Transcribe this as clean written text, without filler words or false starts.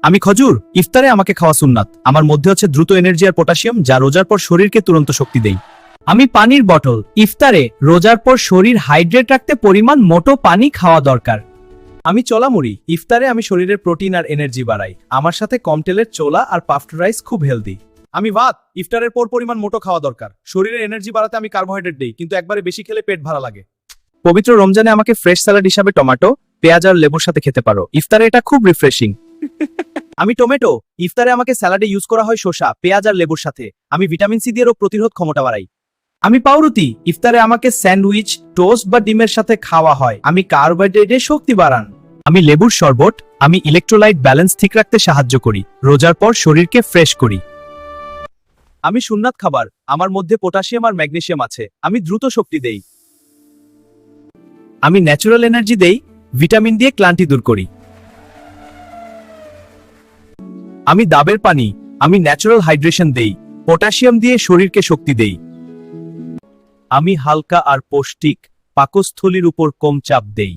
আমি খজুর, ইফতারে আমাকে খাওয়া সুন্নাত। আমার মধ্যে হচ্ছে দ্রুত এনার্জি আর পটাশিয়াম, যা রোজার পর শরীরকে তুরন্ত শক্তি দেয়। আমি পানির বটল, ইফতারে রোজার পর শরীর হাইড্রেট রাখতে পরিমাণ মোটো পানি খাওয়া দরকার। আমি চোলা মুড়ি, ইফতারে আমি শরীরের প্রোটিন আর এনার্জি বাড়াই। আমার সাথে কম তেলের চোলা আর পাফড রাইস খুব হেলদি। আমি ভাত, ইফতারের পর পরিমাণ মোটো খাওয়া দরকার। শরীরের এনার্জি বাড়াতে আমি কার্বোহাইড্রেট দেই, কিন্তু একবারে বেশি খেলে পেট ভালো লাগে। পবিত্র রমজানে আমাকে ফ্রেশ স্যালাড হিসাবে টমেটো, পেঁয়াজ আর লেবুর সাথে খেতে পারো। ইফতারে এটা খুব রিফ্রেশিং। আমি টমেটো, ইফতারে আমাকে স্যালাডে ইউজ করা হয় শসা, পেঁয়াজ আর লেবুর সাথে। আমি ভিটামিন সি দিয়ে রোগ প্রতিরোধ ক্ষমতা বাড়াই। আমি পাউরুটি, ইফতারে আমাকে স্যান্ডউইচ, টোস্ট বা ডিমের সাথে খাওয়া হয়। আমি কার্বোহাইড্রেটে শক্তি বাড়ান। আমি লেবুর শরবত, আমি ইলেকট্রোলাইট ব্যালেন্স ঠিক রাখতে সাহায্য করি। রোজার পর শরীরকে ফ্রেশ করি। আমি সুন্নাত খাবার, আমার মধ্যে পটাশিয়াম আর ম্যাগনেসিয়াম আছে। আমি দ্রুত শক্তি দেই। আমি ন্যাচারাল এনার্জি দেই, ভিটামিন দিয়ে ক্লান্তি দূর করি। আমি ডাবের পানি, আমি ন্যাচারাল হাইড্রেশন দেই, পটাশিয়াম দিয়ে শরীরকে শক্তি দেই। আমি হালকা আর পৌষ্টিক, পাকস্থলীর উপর কম চাপ দেই।